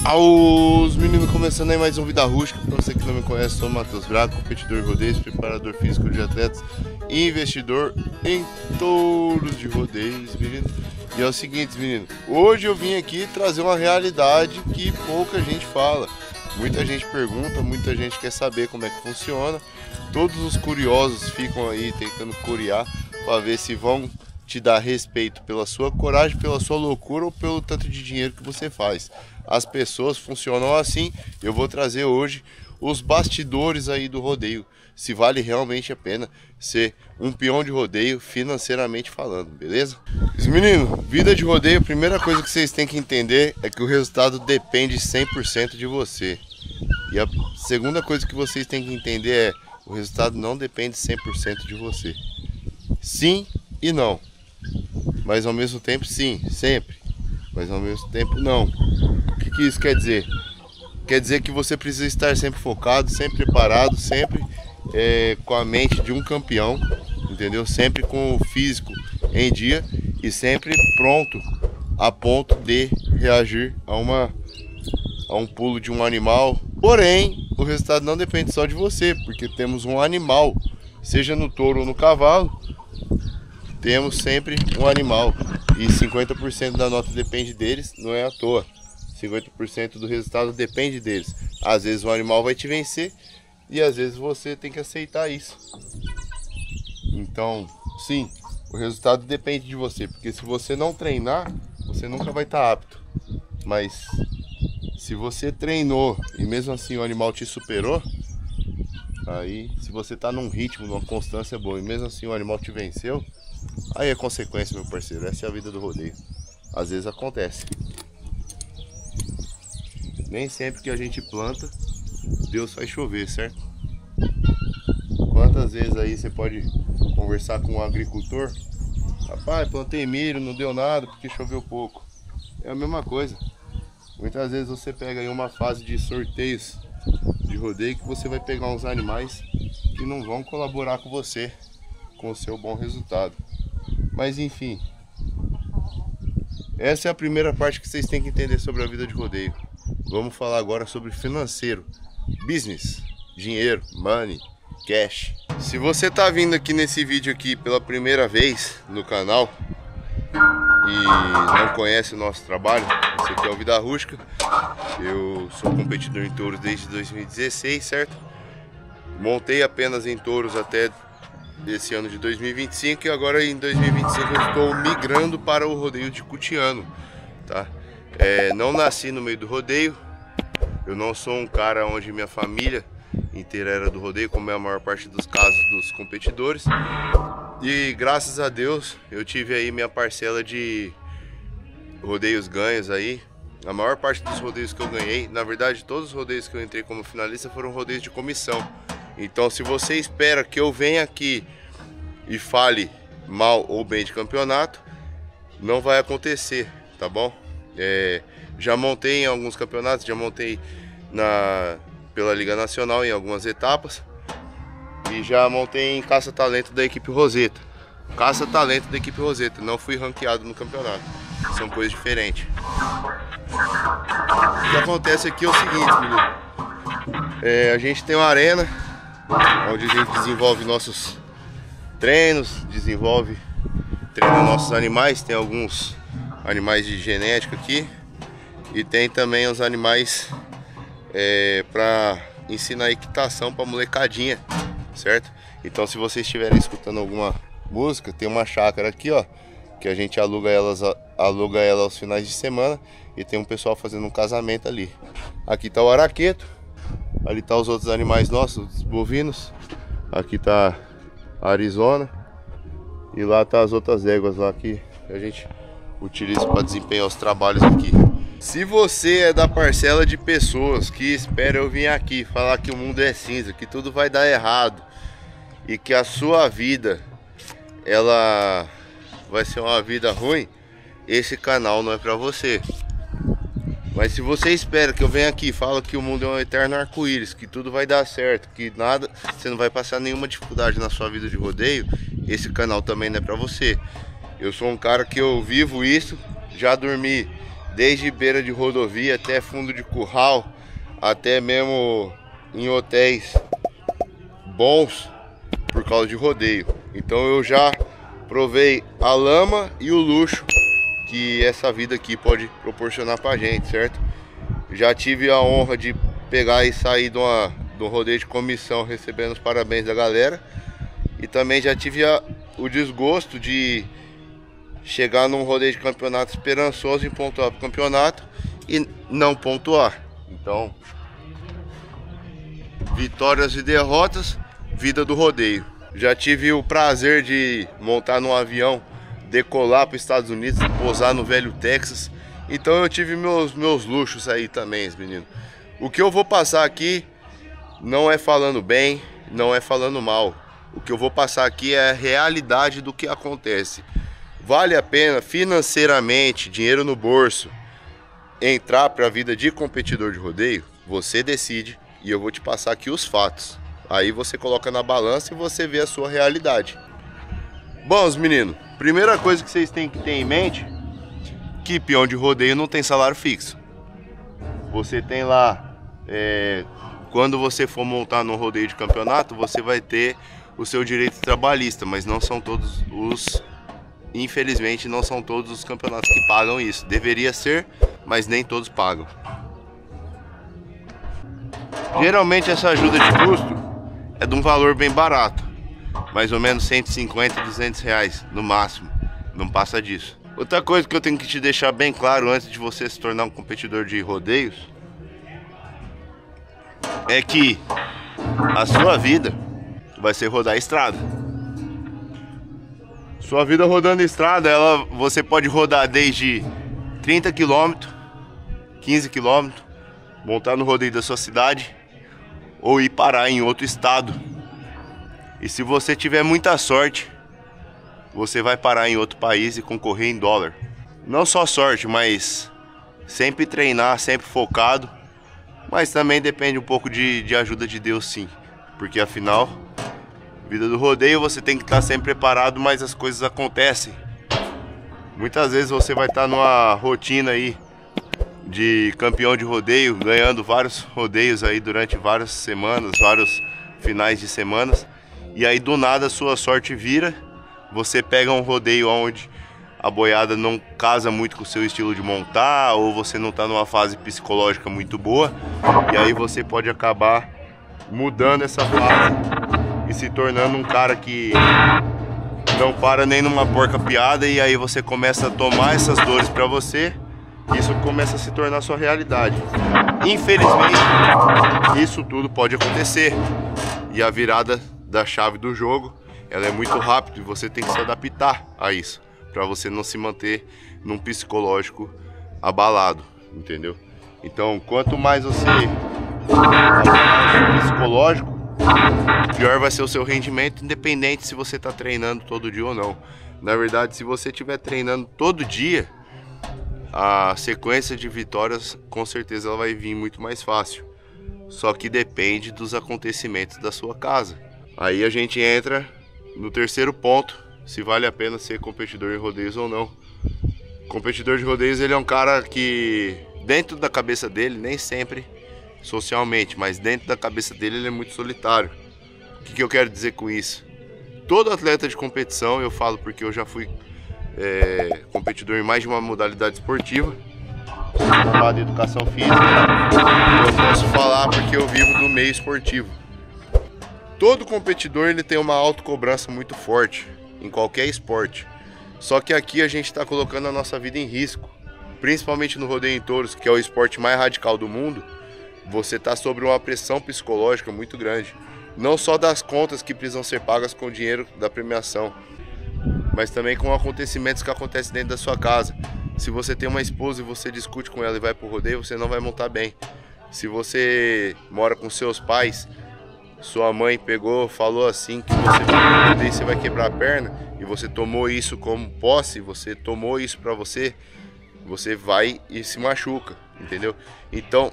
Aos meninos, começando aí mais um Vida Rústica. Pra você que não me conhece, sou o Matheus Braco, competidor de rodeios, preparador físico de atletas e investidor em touros de rodeios, menino. E é o seguinte, menino, hoje eu vim aqui trazer uma realidade que pouca gente fala. Muita gente pergunta, muita gente quer saber como é que funciona. Todos os curiosos ficam aí tentando curiar para ver se vão te dar respeito pela sua coragem, pela sua loucura ou pelo tanto de dinheiro que você faz. As pessoas funcionam assim. Eu vou trazer hoje os bastidores aí do rodeio, se vale realmente a pena ser um peão de rodeio financeiramente falando, beleza? Menino, vida de rodeio, a primeira coisa que vocês têm que entender é que o resultado depende 100% de você. E a segunda coisa que vocês têm que entender é: o resultado não depende 100% de você. Sim e não. Mas ao mesmo tempo sim, sempre. Mas ao mesmo tempo não. O que isso quer dizer? Quer dizer que você precisa estar sempre focado, sempre preparado, sempre com a mente de um campeão, entendeu? Sempre com o físico em dia e sempre pronto a ponto de reagir a um pulo de um animal. Porém, o resultado não depende só de você, porque temos um animal, seja no touro ou no cavalo, temos sempre um animal e 50% da nota depende deles, não é à toa. 50% do resultado depende deles. Às vezes o animal vai te vencer e às vezes você tem que aceitar isso. Então, sim, o resultado depende de você, porque se você não treinar, você nunca vai estar apto. Mas se você treinou e mesmo assim o animal te superou, aí se você está num ritmo, numa constância boa e mesmo assim o animal te venceu, aí é consequência, meu parceiro. Essa é a vida do rodeio. Às vezes acontece. Nem sempre que a gente planta, Deus faz chover, certo? Quantas vezes aí você pode conversar com um agricultor? Rapaz, plantei milho, não deu nada porque choveu pouco. É a mesma coisa. Muitas vezes você pega aí uma fase de sorteios de rodeio que você vai pegar uns animais que não vão colaborar com você, com o seu bom resultado. Mas enfim, essa é a primeira parte que vocês têm que entender sobre a vida de rodeio. Vamos falar agora sobre financeiro, business, dinheiro, money, cash. Se você está vindo aqui nesse vídeo aqui pela primeira vez no canal e não conhece o nosso trabalho, esse aqui é o Vida Rústica. Eu sou competidor em touros desde 2016, certo? Montei apenas em touros até desse ano de 2025 e agora em 2025 eu estou migrando para o rodeio de Cutiano, tá? Não nasci no meio do rodeio, eu não sou um cara onde minha família inteira era do rodeio, como é a maior parte dos casos dos competidores. E graças a Deus eu tive aí minha parcela de rodeios ganhos aí. A maior parte dos rodeios que eu ganhei, na verdade todos os rodeios que eu entrei como finalista foram rodeios de comissão. Então se você espera que eu venha aqui e fale mal ou bem de campeonato, não vai acontecer, tá bom? Já montei em alguns campeonatos, já montei pela Liga Nacional em algumas etapas e já montei em caça-talento da equipe Roseta. Caça-talento da equipe Roseta, não fui ranqueado no campeonato, são coisas diferentes. O que acontece aqui é o seguinte, menino. A gente tem uma arena onde a gente desenvolve nossos treinos, treina nossos animais. Tem alguns animais de genética aqui e tem também os animais para ensinar equitação para molecadinha, certo? Então se vocês estiverem escutando alguma música, tem uma chácara aqui, ó, que a gente aluga ela aos finais de semana e tem um pessoal fazendo um casamento ali. Aqui tá o araqueto, ali tá os outros animais nossos, os bovinos. Aqui tá a Arizona e lá tá as outras éguas lá que a gente utiliza para desempenhar os trabalhos aqui. Se você é da parcela de pessoas que espera eu vir aqui falar que o mundo é cinza, que tudo vai dar errado e que a sua vida ela vai ser uma vida ruim, esse canal não é para você. Mas se você espera que eu venha aqui e falo que o mundo é um eterno arco-íris, que tudo vai dar certo, que nada, você não vai passar nenhuma dificuldade na sua vida de rodeio, esse canal também não é para você. Eu sou um cara que eu vivo isso, já dormi desde beira de rodovia até fundo de curral, até mesmo em hotéis bons por causa de rodeio. Então eu já provei a lama e o luxo que essa vida aqui pode proporcionar pra gente, certo? Já tive a honra de pegar e sair de um rodeio de comissão recebendo os parabéns da galera. E também já tive o desgosto de chegar num rodeio de campeonato esperançoso em pontuar pro campeonato e não pontuar. Então, vitórias e derrotas, vida do rodeio. Já tive o prazer de montar num avião, decolar para os Estados Unidos, pousar no velho Texas. Então eu tive meus luxos aí também, meninos. O que eu vou passar aqui não é falando bem, não é falando mal. O que eu vou passar aqui é a realidade do que acontece. Vale a pena financeiramente, dinheiro no bolso, entrar para a vida de competidor de rodeio? Você decide e eu vou te passar aqui os fatos. Aí você coloca na balança e você vê a sua realidade. Bom, meninos, primeira coisa que vocês têm que ter em mente, que peão de rodeio não tem salário fixo. Você tem lá, quando você for montar no rodeio de campeonato, você vai ter o seu direito trabalhista, mas não são todos infelizmente não são todos os campeonatos que pagam isso. Deveria ser, mas nem todos pagam. Geralmente essa ajuda de custo é de um valor bem barato, mais ou menos 150, 200 reais no máximo, não passa disso. Outra coisa que eu tenho que te deixar bem claro antes de você se tornar um competidor de rodeios é que a sua vida vai ser rodar estrada. Sua vida rodando estrada, você pode rodar desde 30 km, 15 km, montar no rodeio da sua cidade ou ir parar em outro estado. E se você tiver muita sorte, você vai parar em outro país e concorrer em dólar. Não só sorte, mas sempre treinar, sempre focado. Mas também depende um pouco de ajuda de Deus, sim. Porque afinal, vida do rodeio você tem que estar sempre preparado, mas as coisas acontecem. Muitas vezes você vai estar numa rotina aí de campeão de rodeio, ganhando vários rodeios aí durante várias semanas, vários finais de semanas. E aí do nada a sua sorte vira, você pega um rodeio onde a boiada não casa muito com o seu estilo de montar, ou você não está numa fase psicológica muito boa, e aí você pode acabar mudando essa fase e se tornando um cara que não para nem numa porca piada, e aí você começa a tomar essas dores para você. Isso começa a se tornar sua realidade. Infelizmente, isso tudo pode acontecer. E a virada da chave do jogo, ela é muito rápida e você tem que se adaptar a isso, para você não se manter num psicológico abalado, entendeu? Então, quanto mais você abalar o psicológico, pior vai ser o seu rendimento, independente se você está treinando todo dia ou não. Na verdade, se você estiver treinando todo dia, a sequência de vitórias com certeza ela vai vir muito mais fácil. Só que depende dos acontecimentos da sua casa. Aí a gente entra no terceiro ponto, se vale a pena ser competidor em rodeios ou não. Competidor de rodeios, ele é um cara que dentro da cabeça dele, nem sempre socialmente, mas dentro da cabeça dele ele é muito solitário. O que eu quero dizer com isso? Todo atleta de competição, eu falo porque eu já fui competidor em mais de uma modalidade esportiva, sou formado em educação física, eu posso falar porque eu vivo do meio esportivo. Todo competidor ele tem uma autocobrança muito forte em qualquer esporte, só que aqui a gente está colocando a nossa vida em risco, principalmente no rodeio em touros, que é o esporte mais radical do mundo. Você está sob uma pressão psicológica muito grande, não só das contas que precisam ser pagas com o dinheiro da premiação, mas também com acontecimentos que acontecem dentro da sua casa. Se você tem uma esposa e você discute com ela e vai pro rodeio, você não vai montar bem. Se você mora com seus pais, sua mãe pegou, falou assim que você vai pro rodeio e você vai quebrar a perna, e você tomou isso como posse, você tomou isso pra você, você vai e se machuca, entendeu? Então,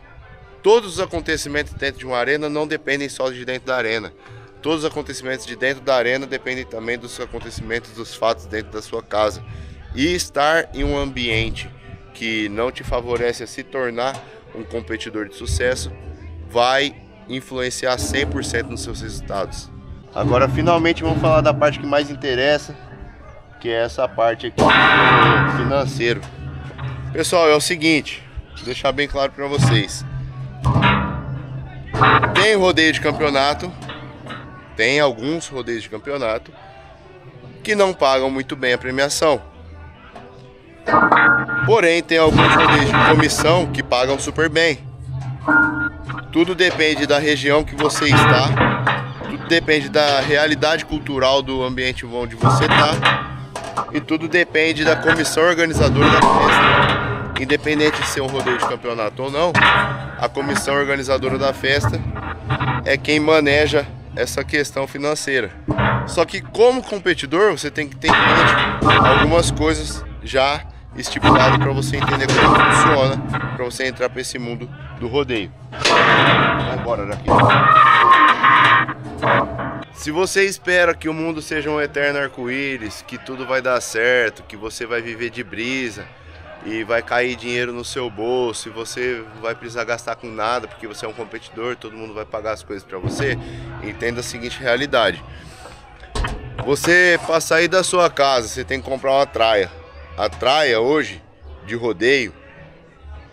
todos os acontecimentos dentro de uma arena não dependem só de dentro da arena. Todos os acontecimentos de dentro da arena dependem também dos acontecimentos, dos fatos dentro da sua casa. E estar em um ambiente que não te favorece a se tornar um competidor de sucesso, vai influenciar 100% nos seus resultados. Agora finalmente vamos falar da parte que mais interessa, que é essa parte aqui financeiro. Pessoal, é o seguinte, vou deixar bem claro para vocês. Tem rodeio de campeonato, tem alguns rodeios de campeonato que não pagam muito bem a premiação. Porém, tem alguns rodeios de comissão que pagam super bem. Tudo depende da região que você está, tudo depende da realidade cultural do ambiente onde você está, e tudo depende da comissão organizadora da festa. Independente de ser um rodeio de campeonato ou não, a comissão organizadora da festa é quem maneja essa questão financeira. Só que como competidor, você tem que ter em mente algumas coisas já estipuladas para você entender como funciona, para você entrar para esse mundo do rodeio. Vai embora daqui. Se você espera que o mundo seja um eterno arco-íris, que tudo vai dar certo, que você vai viver de brisa e vai cair dinheiro no seu bolso e você não vai precisar gastar com nada porque você é um competidor, todo mundo vai pagar as coisas para você, entenda a seguinte realidade. Você, para sair da sua casa, você tem que comprar uma traia. A traia hoje, de rodeio,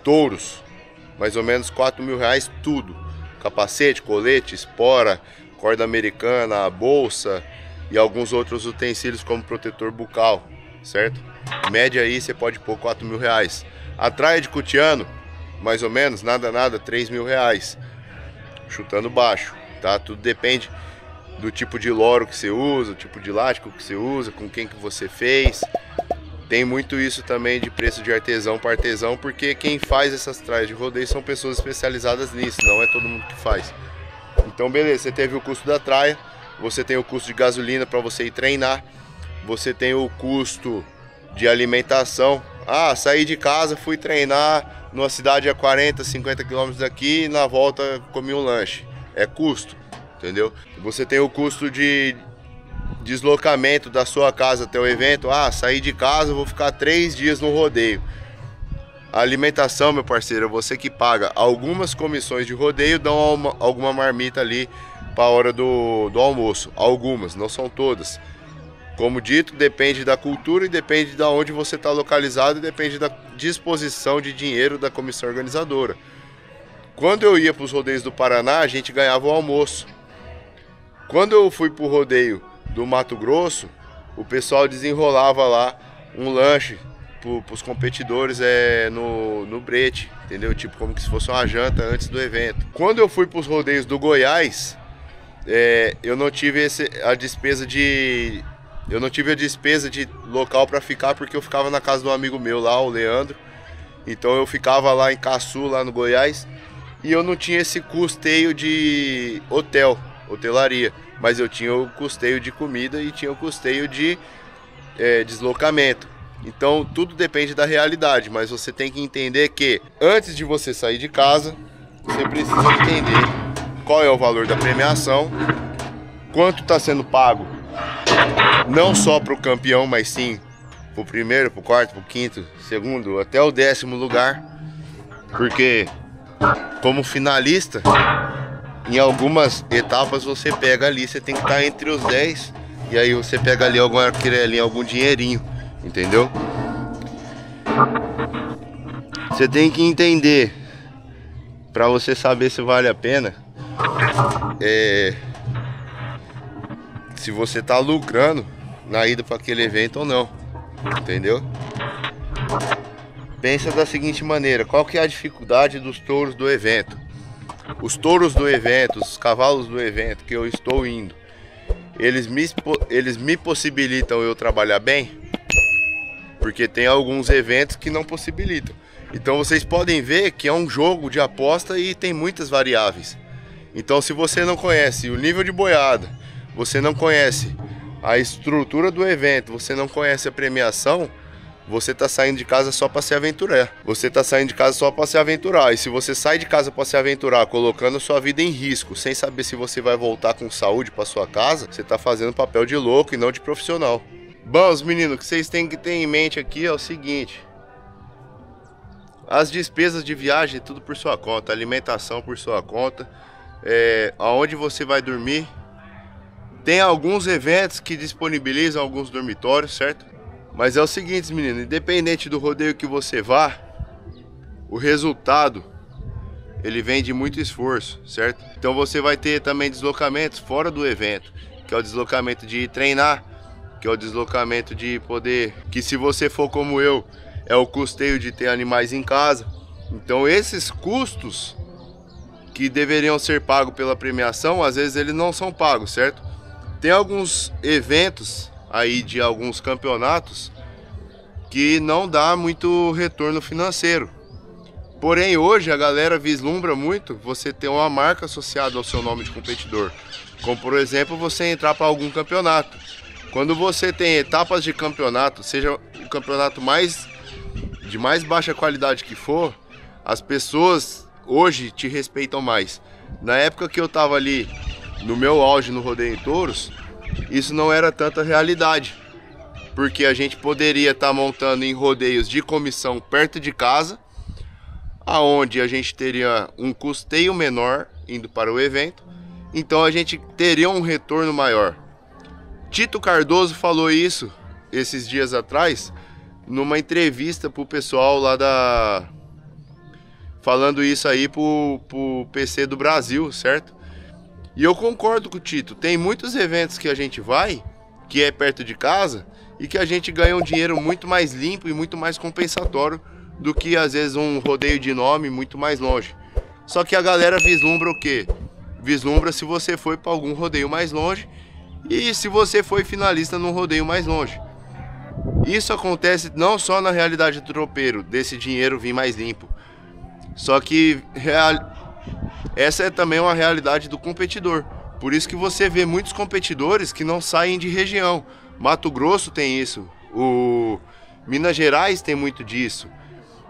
touros, mais ou menos R$4.000 tudo. Capacete, colete, espora, corda americana, bolsa e alguns outros utensílios como protetor bucal, certo? Média aí você pode pôr R$4.000. A traia de cutiano, mais ou menos, nada, R$3.000. Chutando baixo, tá? Tudo depende do tipo de loro que você usa, o tipo de elástico que você usa, com quem que você fez. Tem muito isso também de preço de artesão para artesão, porque quem faz essas traias de rodeio são pessoas especializadas nisso, não é todo mundo que faz. Então beleza, você teve o custo da traia, você tem o custo de gasolina para você ir treinar, você tem o custo de alimentação. Ah, saí de casa, fui treinar numa cidade a 40, 50 quilômetros daqui e na volta comi um lanche. É custo, entendeu? Você tem o custo de deslocamento da sua casa até o evento. Ah, saí de casa, vou ficar 3 dias no rodeio. A alimentação, meu parceiro, é você que paga. Algumas comissões de rodeio dão alguma marmita ali para a hora do almoço. Algumas, não são todas. Como dito, depende da cultura e depende de onde você está localizado e depende da disposição de dinheiro da comissão organizadora. Quando eu ia para os rodeios do Paraná, a gente ganhava o almoço. Quando eu fui para o rodeio do Mato Grosso, o pessoal desenrolava lá um lanche para os competidores no brete, entendeu? Tipo como que se fosse uma janta antes do evento. Quando eu fui para os rodeios do Goiás, eu não tive a despesa de local para ficar, porque eu ficava na casa de um amigo meu lá, o Leandro. Então eu ficava lá em Caçu, lá no Goiás, e eu não tinha esse custeio de hotelaria, mas eu tinha o custeio de comida e tinha o custeio de deslocamento. Então tudo depende da realidade, mas você tem que entender que antes de você sair de casa, você precisa entender qual é o valor da premiação, quanto está sendo pago, não só para o campeão, mas sim para o primeiro, para o quarto, para o quinto, segundo, até o 10º lugar, porque como finalista, em algumas etapas você pega ali, você tem que estar entre os 10, e aí você pega ali alguma querelinha, algum dinheirinho, entendeu? Você tem que entender, para você saber se vale a pena, se você tá lucrando na ida para aquele evento ou não, entendeu? Pensa da seguinte maneira: qual que é a dificuldade dos touros do evento? Os touros do evento, os cavalos do evento que eu estou indo, eles me possibilitam eu trabalhar bem? Porque tem alguns eventos que não possibilitam. Então vocês podem ver que é um jogo de aposta e tem muitas variáveis. Então se você não conhece o nível de boiada, você não conhece a estrutura do evento, você não conhece a premiação, você está saindo de casa só para se aventurar. Você está saindo de casa só para se aventurar. E se você sai de casa para se aventurar, colocando sua vida em risco, sem saber se você vai voltar com saúde para sua casa, você está fazendo papel de louco e não de profissional. Bom, os meninos, o que vocês têm que ter em mente aqui é o seguinte: As despesas de viagem, tudo por sua conta, alimentação por sua conta, aonde você vai dormir. Tem alguns eventos que disponibilizam alguns dormitórios, certo? Mas é o seguinte, menino, independente do rodeio que você vá, o resultado, ele vem de muito esforço, certo? Então você vai ter também deslocamentos fora do evento, que é o deslocamento de ir treinar, que é o deslocamento de poder, que se você for como eu, é o custeio de ter animais em casa. Então esses custos que deveriam ser pagos pela premiação, às vezes eles não são pagos, certo? Tem alguns eventos aí de alguns campeonatos que não dá muito retorno financeiro. Porém, hoje a galera vislumbra muito você ter uma marca associada ao seu nome de competidor. Como, por exemplo, você entrar para algum campeonato. Quando você tem etapas de campeonato, seja o campeonato de mais baixa qualidade que for, as pessoas hoje te respeitam mais. Na época que eu tava ali no meu auge no rodeio em touros, isso não era tanta realidade. Porque a gente poderia estar montando em rodeios de comissão perto de casa, aonde a gente teria um custeio menor indo para o evento, então a gente teria um retorno maior. Tito Cardoso falou isso esses dias atrás, numa entrevista pro pessoal lá falando isso aí pro PC do Brasil, certo? E eu concordo com o Tito, tem muitos eventos que a gente vai, que é perto de casa, e que a gente ganha um dinheiro muito mais limpo e muito mais compensatório do que às vezes um rodeio de nome muito mais longe. Só que a galera vislumbra o quê? Vislumbra se você foi para algum rodeio mais longe e se você foi finalista num rodeio mais longe. Isso acontece não só na realidade do tropeiro, desse dinheiro vir mais limpo. Só que essa é também uma realidade do competidor. Por isso que você vê muitos competidores que não saem de região. Mato Grosso tem isso, o Minas Gerais tem muito disso,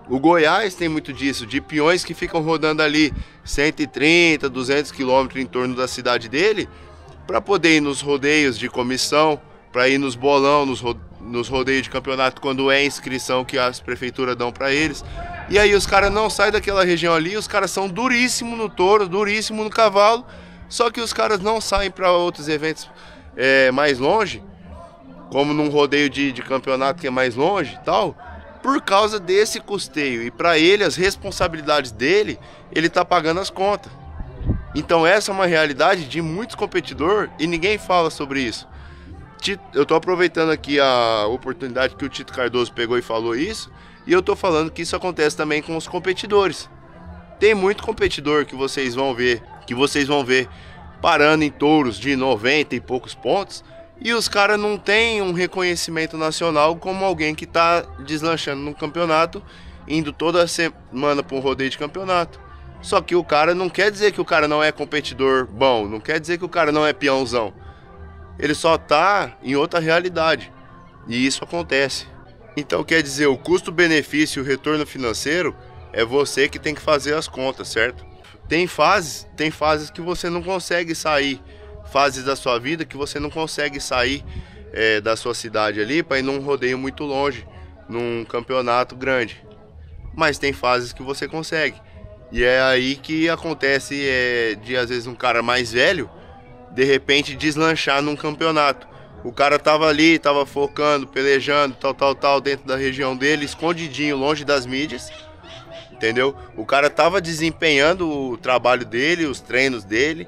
o Goiás tem muito disso, de peões que ficam rodando ali 130, 200 quilômetros em torno da cidade dele, para poder ir nos rodeios de comissão, para ir nos bolão, nos rodeios de campeonato, quando é inscrição que as prefeituras dão para eles. E aí os caras não saem daquela região ali, os caras são duríssimos no touro, duríssimos no cavalo, só que os caras não saem para outros eventos mais longe, como num rodeio de campeonato que é mais longe e tal, por causa desse custeio. E para ele, as responsabilidades dele, ele tá pagando as contas. Então essa é uma realidade de muitos competidores e ninguém fala sobre isso. Eu tô aproveitando aqui a oportunidade que o Tito Cardoso pegou e falou isso, e eu tô falando que isso acontece também com os competidores. Tem muito competidor que vocês vão ver parando em touros de 90 e poucos pontos, e os caras não têm um reconhecimento nacional como alguém que está deslanchando no campeonato, indo toda semana para um rodeio de campeonato. Só que o cara não quer dizer que o cara não é competidor bom, não quer dizer que o cara não é peãozão. Ele só tá em outra realidade. E isso acontece. Então quer dizer, o custo-benefício e o retorno financeiro é você que tem que fazer as contas, certo? Tem fases que você não consegue sair. Fases da sua vida que você não consegue sair da sua cidade ali para ir num rodeio muito longe, num campeonato grande. Mas tem fases que você consegue. E é aí que acontece de às vezes um cara mais velho, de repente deslanchar num campeonato. O cara tava ali, tava focando, pelejando, tal, dentro da região dele, escondidinho, longe das mídias. Entendeu? O cara tava desempenhando o trabalho dele, os treinos dele,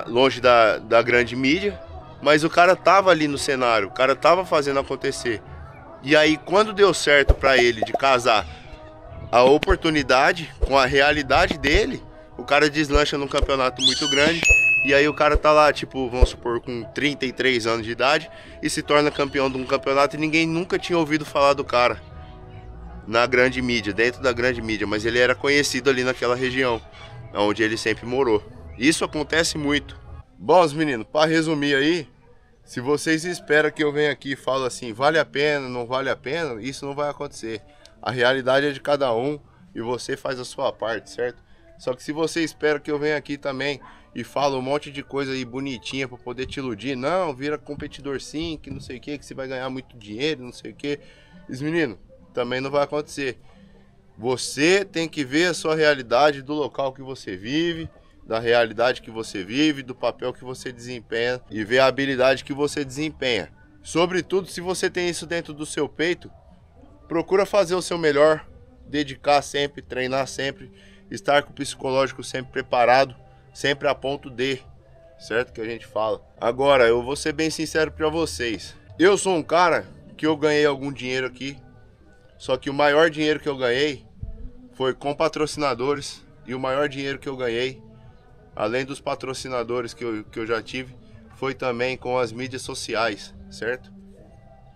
longe da grande mídia, mas o cara tava ali no cenário, o cara tava fazendo acontecer. E aí quando deu certo para ele de casar a oportunidade com a realidade dele, o cara deslancha num campeonato muito grande, e aí o cara tá lá, tipo, vamos supor, com 33 anos de idade, e se torna campeão de um campeonato e ninguém nunca tinha ouvido falar do cara na grande mídia, dentro da grande mídia, mas ele era conhecido ali naquela região, onde ele sempre morou. Isso acontece muito. Bom, meninos, para resumir aí, se vocês esperam que eu venha aqui e falo assim, vale a pena, não vale a pena, isso não vai acontecer. A realidade é de cada um e você faz a sua parte, certo? Só que se você espera que eu venha aqui também e falo um monte de coisa aí bonitinha para poder te iludir, não, vira competidor sim, que não sei o que você vai ganhar muito dinheiro, não sei o que. Os meninos, também não vai acontecer. Você tem que ver a sua realidade do local que você vive, da realidade que você vive, do papel que você desempenha e ver a habilidade que você desempenha. Sobretudo, se você tem isso dentro do seu peito, procura fazer o seu melhor, dedicar sempre, treinar sempre, estar com o psicológico sempre preparado, sempre a ponto de, certo? Que a gente fala. Agora, eu vou ser bem sincero para vocês. Eu sou um cara que eu ganhei algum dinheiro aqui, só que o maior dinheiro que eu ganhei foi com patrocinadores, e o maior dinheiro que eu ganhei, além dos patrocinadores que eu já tive, foi também com as mídias sociais, certo?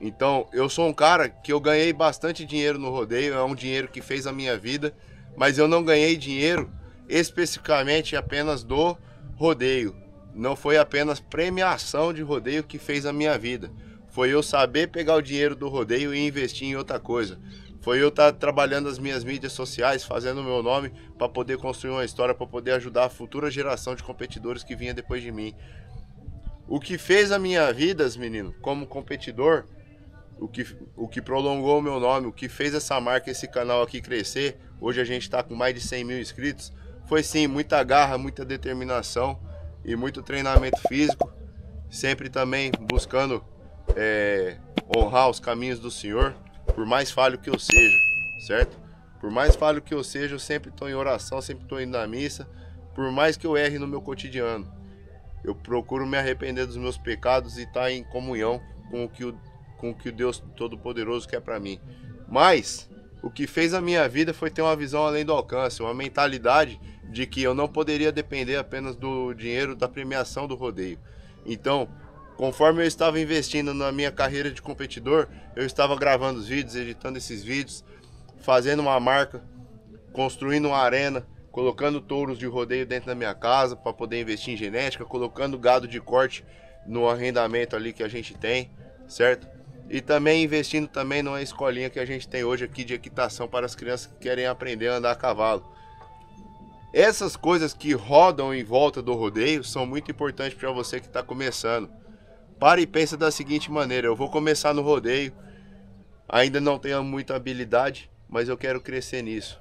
Então, eu sou um cara que eu ganhei bastante dinheiro no rodeio, é um dinheiro que fez a minha vida, mas eu não ganhei dinheiro especificamente apenas do rodeio. Não foi apenas premiação de rodeio que fez a minha vida. Foi eu saber pegar o dinheiro do rodeio e investir em outra coisa. Foi eu estar trabalhando as minhas mídias sociais, fazendo o meu nome para poder construir uma história, para poder ajudar a futura geração de competidores que vinha depois de mim. O que fez a minha vida, menino, como competidor, o que prolongou o meu nome, o que fez essa marca, esse canal aqui crescer, hoje a gente está com mais de 100 mil inscritos, foi sim muita garra, muita determinação e muito treinamento físico, sempre também buscando honrar os caminhos do Senhor, por mais falho que eu seja, certo? Por mais falho que eu seja, eu sempre estou em oração, sempre estou indo na missa, por mais que eu erre no meu cotidiano. Eu procuro me arrepender dos meus pecados e estar em comunhão com o que o Deus Todo-Poderoso quer para mim. Mas o que fez a minha vida foi ter uma visão além do alcance, uma mentalidade de que eu não poderia depender apenas do dinheiro da premiação do rodeio. Então, conforme eu estava investindo na minha carreira de competidor, eu estava gravando os vídeos, editando esses vídeos, fazendo uma marca, construindo uma arena, colocando touros de rodeio dentro da minha casa para poder investir em genética, colocando gado de corte no arrendamento ali que a gente tem, certo? E também investindo também numa escolinha que a gente tem hoje aqui de equitação para as crianças que querem aprender a andar a cavalo. Essas coisas que rodam em volta do rodeio são muito importantes para você que está começando. Para e pensa da seguinte maneira: eu vou começar no rodeio, ainda não tenho muita habilidade, mas eu quero crescer nisso.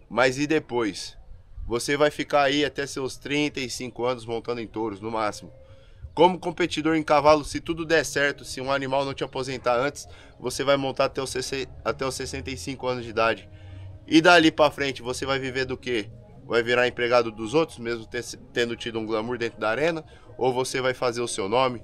Mas e depois? Você vai ficar aí até seus 35 anos montando em touros, no máximo. Como competidor em cavalo, se tudo der certo, se um animal não te aposentar antes, você vai montar até os 65 anos de idade. E dali pra frente, você vai viver do quê? Vai virar empregado dos outros, mesmo tendo tido um glamour dentro da arena? Ou você vai fazer o seu nome,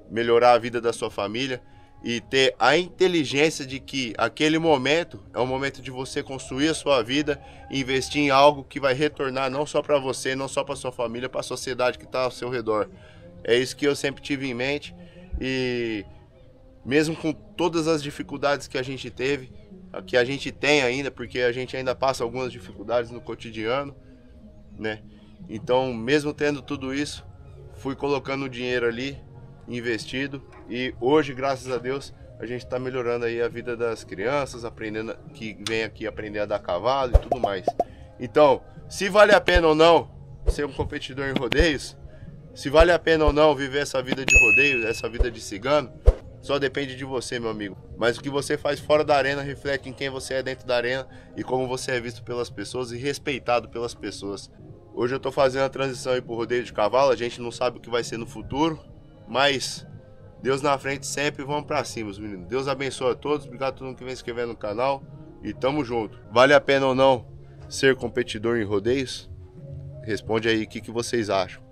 melhorar a vida da sua família e ter a inteligência de que aquele momento é o momento de você construir a sua vida e investir em algo que vai retornar não só para você, não só para sua família, para a sociedade que está ao seu redor. É isso que eu sempre tive em mente, e mesmo com todas as dificuldades que a gente teve, que a gente tem ainda, porque a gente ainda passa algumas dificuldades no cotidiano, né? Então, mesmo tendo tudo isso, fui colocando o dinheiro ali, investido, e hoje, graças a Deus, a gente está melhorando aí a vida das crianças, aprendendo, que vem aqui aprender a dar cavalo e tudo mais. Então, se vale a pena ou não ser um competidor em rodeios, se vale a pena ou não viver essa vida de rodeio, essa vida de cigano, só depende de você, meu amigo. Mas o que você faz fora da arena reflete em quem você é dentro da arena e como você é visto pelas pessoas e respeitado pelas pessoas. Hoje eu tô fazendo a transição aí pro rodeio de cavalo, a gente não sabe o que vai ser no futuro, mas Deus na frente sempre, vamos pra cima, os meninos. Deus abençoe a todos, obrigado a todo mundo que vem se inscrever no canal e tamo junto. Vale a pena ou não ser competidor em rodeios? Responde aí o que vocês acham.